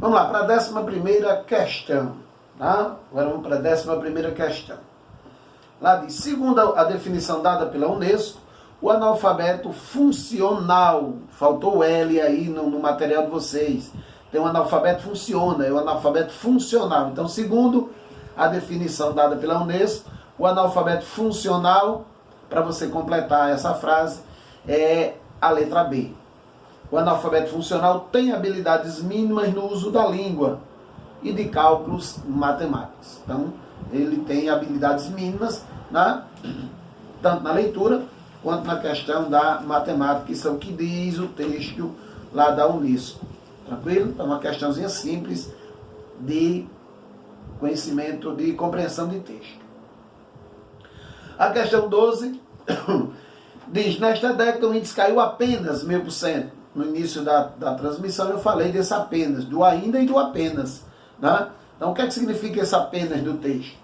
Vamos lá, para a 11ª questão. Tá? Agora vamos para a 11ª questão. Lá diz, segundo a definição dada pela Unesco, o analfabeto funcional, faltou o L aí no material de vocês, tem um analfabeto funciona, é o analfabeto funcional. Então, segundo a definição dada pela Unesco, o analfabeto funcional, para você completar essa frase, é a letra B. O analfabeto funcional tem habilidades mínimas no uso da língua e de cálculos matemáticos. Então, ele tem habilidades mínimas, tanto na leitura quanto na questão da matemática. Isso é o que diz o texto lá da Unesco. Tranquilo? É uma questãozinha simples de conhecimento, de compreensão de texto. A questão 12 diz, nesta década o índice caiu apenas 0,5%. No início da transmissão eu falei desse apenas, do ainda e do apenas. Então o que é que significa esse apenas do texto?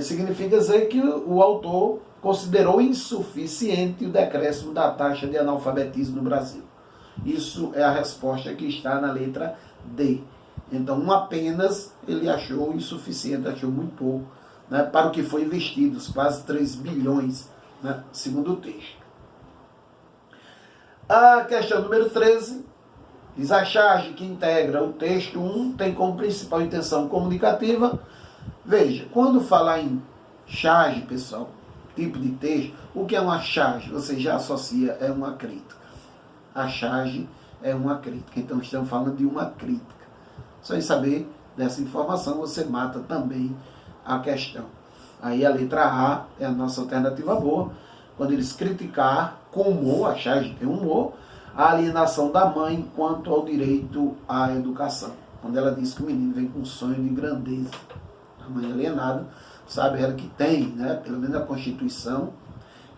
Significa dizer que o autor considerou insuficiente o decréscimo da taxa de analfabetismo no Brasil. Isso é a resposta que está na letra D. Então, um apenas ele achou insuficiente, achou muito pouco, para o que foi investido, quase 3 bilhões, segundo o texto. A questão número 13 diz, a charge que integra o texto 1 tem como principal intenção comunicativa. Veja, quando falar em charge, pessoal, tipo de texto, o que é uma charge? Você já associa, é uma crítica. A charge é uma crítica. Então, estamos falando de uma crítica. Só em saber dessa informação, você mata também a questão. Aí a letra A é a nossa alternativa boa. Quando eles criticar com humor, a charge tem humor, a alienação da mãe quanto ao direito à educação. Quando ela diz que o menino vem com um sonho de grandeza. A mãe alienada, sabe ela que tem, pelo menos a Constituição,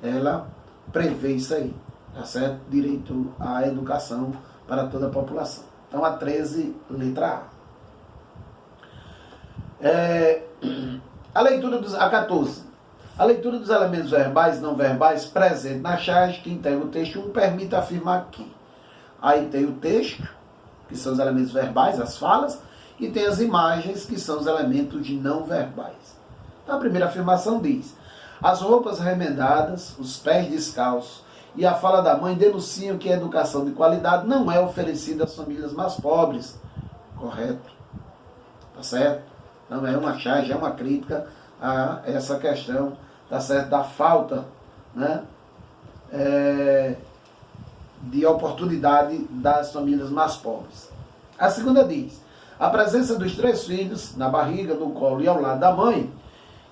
ela prevê isso aí, tá certo? Direito à educação para toda a população. Então a 13, letra A. A 14. A leitura dos elementos verbais e não verbais presentes na charge que integra o texto 1 permite afirmar que aí tem o texto, que são os elementos verbais, as falas, e tem as imagens, que são os elementos de não verbais. Então, a primeira afirmação diz, as roupas remendadas, os pés descalços e a fala da mãe denunciam que a educação de qualidade não é oferecida às famílias mais pobres. Correto? Tá certo? Não é uma charge, é uma crítica a essa questão, tá certo? Da falta, de oportunidade das famílias mais pobres. A segunda diz, a presença dos 3 filhos na barriga, no colo e ao lado da mãe,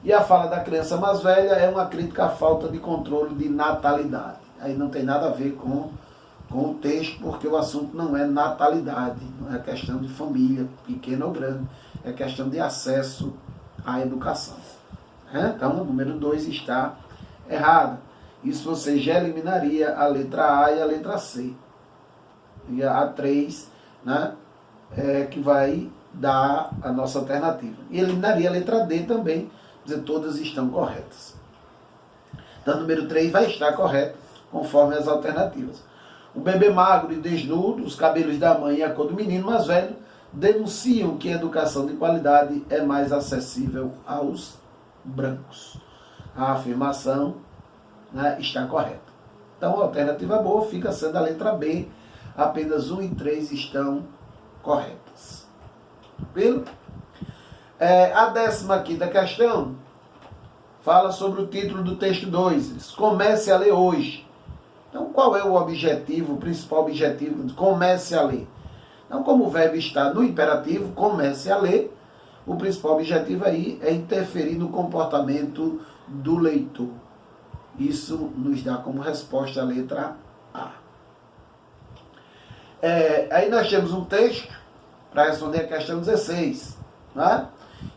e a fala da criança mais velha é uma crítica à falta de controle de natalidade. Aí não tem nada a ver com o texto, porque o assunto não é natalidade, não é questão de família, pequena ou grande, é questão de acesso à educação. Então, o número 2 está errado. Isso você já eliminaria a letra A e a letra C. E a 3, que vai dar a nossa alternativa. E eliminaria a letra D também, dizer, todas estão corretas. Então, o número 3 vai estar correto, conforme as alternativas. O bebê magro e desnudo, os cabelos da mãe e a cor do menino mais velho denunciam que a educação de qualidade é mais acessível aos brancos. A afirmação está correta. Então, a alternativa boa fica sendo a letra B. Apenas 1 e 3 estão corretas. Tranquilo? A 15ª questão fala sobre o título do texto 2. Comece a ler hoje. Então, qual é o objetivo, o principal objetivo? Comece a ler. Então, como o verbo está no imperativo, comece a ler, o principal objetivo aí é interferir no comportamento do leitor. Isso nos dá como resposta a letra A. Aí nós temos um texto para responder a questão 16.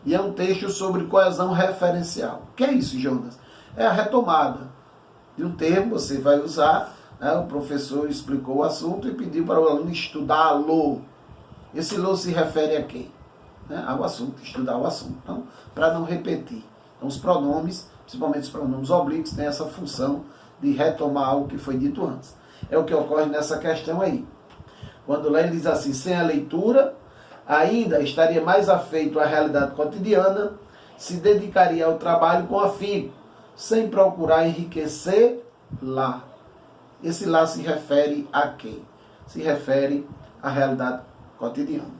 E é um texto sobre coesão referencial. O que é isso, Jonas? É a retomada de um termo, você vai usar, o professor explicou o assunto e pediu para o aluno estudá-lo. Esse lo se refere a quem? Ao assunto, estudar o assunto. Então, para não repetir. Então, os pronomes, principalmente os pronomes oblíquos, têm essa função de retomar algo que foi dito antes. É o que ocorre nessa questão aí. Quando lá ele diz assim, sem a leitura, Ainda estaria mais afeito à realidade cotidiana, se dedicaria ao trabalho com afinco, sem procurar enriquecer lá. Esse lá se refere a quem? Se refere à realidade cotidiana.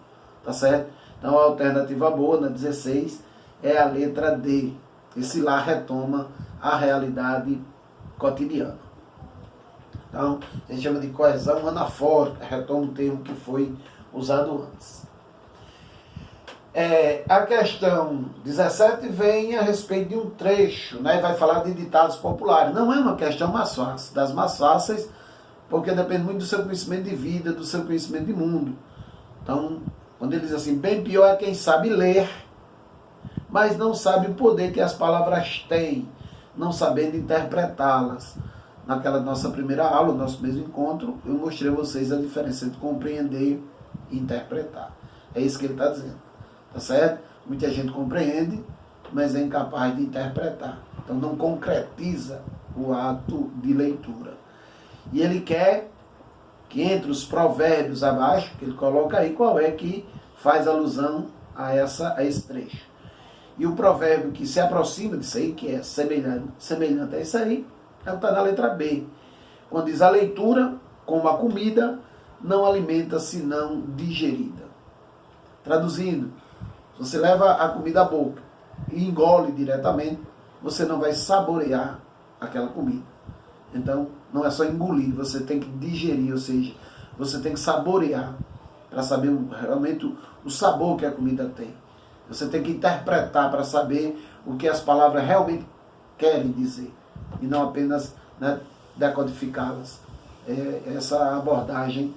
Tá certo? Então a alternativa boa, na 16, é a letra D. Esse lá retoma a realidade cotidiana. Então, a gente chama de coesão anafórica, retoma um termo que foi usado antes. A questão 17 vem a respeito de um trecho, né? Vai falar de ditados populares. Não é uma questão mais fácil, das mais fáceis, porque depende muito do seu conhecimento de vida, do seu conhecimento de mundo. Então, quando ele diz assim, bem pior é quem sabe ler, mas não sabe o poder que as palavras têm, não sabendo interpretá-las. Naquela nossa primeira aula, nosso mesmo encontro, eu mostrei a vocês a diferença entre compreender e interpretar. É isso que ele está dizendo. Tá certo? Muita gente compreende, mas é incapaz de interpretar. Então não concretiza o ato de leitura. E ele quer que entre os provérbios abaixo, que ele coloca aí, qual é que faz alusão a esse trecho. E o provérbio que se aproxima disso aí, que é semelhante a isso aí, está na letra B. Quando diz a leitura, como a comida, não alimenta senão digerida. Traduzindo, se você leva a comida à boca e engole diretamente, você não vai saborear aquela comida. Então, não é só engolir, você tem que digerir, ou seja, você tem que saborear para saber realmente o sabor que a comida tem. Você tem que interpretar para saber o que as palavras realmente querem dizer e não apenas, né, decodificá-las. Essa abordagem,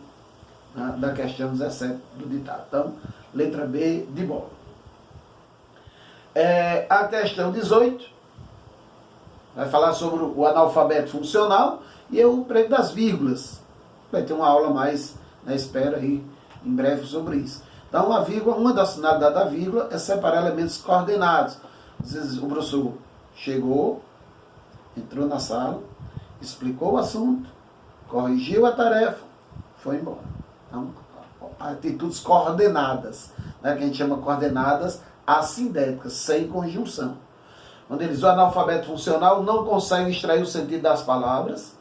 né, da questão 17 do ditado. Então, letra B de bola. A questão 18 vai falar sobre o analfabeto funcional e o emprego das vírgulas. Vai ter uma aula mais na espera aí, em breve, sobre isso. Então, a vírgula, uma das finalidades da vírgula é separar elementos coordenados. Às vezes o professor chegou, entrou na sala, explicou o assunto, corrigiu a tarefa, foi embora. Então, atitudes coordenadas, né, que a gente chama coordenadas assindéticas, sem conjunção. Quando ele diz o analfabeto funcional não consegue extrair o sentido das palavras,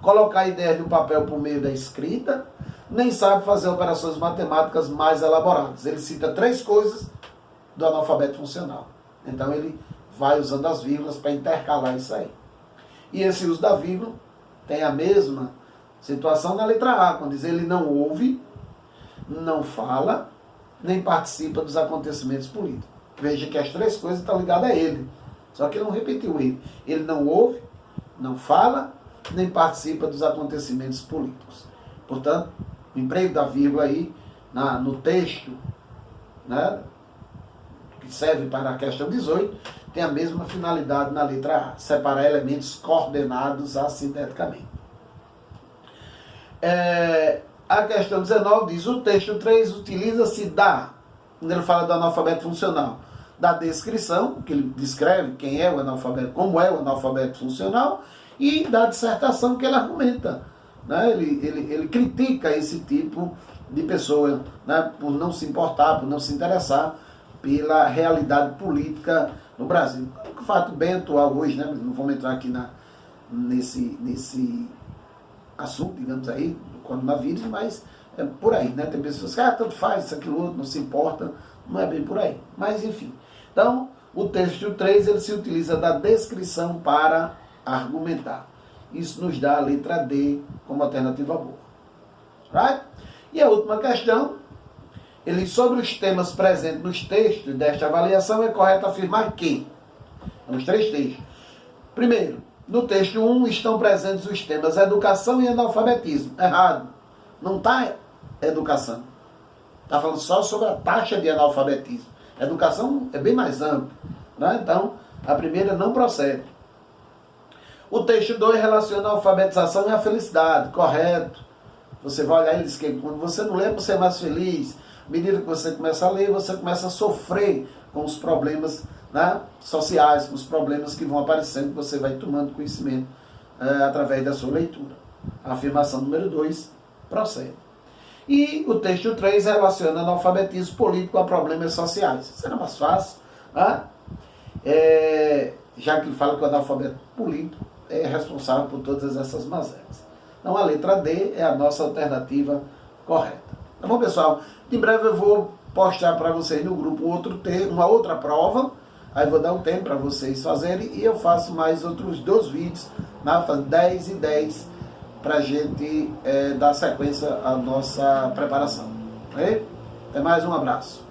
colocar ideias no papel por meio da escrita, nem sabe fazer operações matemáticas mais elaboradas. Ele cita 3 coisas do analfabeto funcional. Então ele vai usando as vírgulas para intercalar isso aí. E esse uso da vírgula tem a mesma situação na letra A, quando diz ele não ouve, não fala, nem participa dos acontecimentos políticos. Veja que as 3 coisas estão ligadas a ele. Só que ele não repetiu ele. Ele não ouve, não fala, nem participa dos acontecimentos políticos. Portanto, o emprego da vírgula aí no texto, né, que serve para a questão 18, tem a mesma finalidade na letra A, separar elementos coordenados assinteticamente. A questão 19 diz, o texto 3 utiliza-se quando ele fala do analfabeto funcional, da descrição, que ele descreve quem é o analfabeto, como é o analfabeto funcional, e da dissertação que ele argumenta. Né? Ele critica esse tipo de pessoa, né, por não se importar, por não se interessar pela realidade política no Brasil. Um fato bem atual hoje, né? Não vamos entrar aqui nesse assunto, digamos aí, do coronavírus, mas é por aí, né? Tem pessoas que, tanto faz, isso, aquilo, outro, não se importa, não é bem por aí. Mas, enfim. Então, o texto 3, ele se utiliza da descrição para argumentar. Isso nos dá a letra D como alternativa boa. Right? E a última questão, sobre os temas presentes nos textos desta avaliação, é correto afirmar que, nos 3 textos. Primeiro, no texto 1 estão presentes os temas educação e analfabetismo. Errado. Não está educação. Está falando só sobre a taxa de analfabetismo. Educação é bem mais ampla. Né? Então, a primeira não procede. O texto 2 relaciona a alfabetização e a felicidade. Correto. Você vai olhar e diz que quando você não lê, você é mais feliz. À medida que você começa a ler, você começa a sofrer com os problemas, né, sociais, com os problemas que vão aparecendo, que você vai tomando conhecimento através da sua leitura. A afirmação número 2 procede. E o texto 3 relaciona analfabetismo político a problemas sociais. Será mais fácil, né? Já que ele fala que o analfabeto político é responsável por todas essas mazelas. Então a letra D é a nossa alternativa correta. Tá bom, pessoal? Em breve eu vou postar para vocês no grupo uma outra prova. Aí vou dar um tempo para vocês fazerem e eu faço mais outros 2 vídeos, 10 e 10, para a gente dar sequência à nossa preparação. Ok? Até mais, um abraço.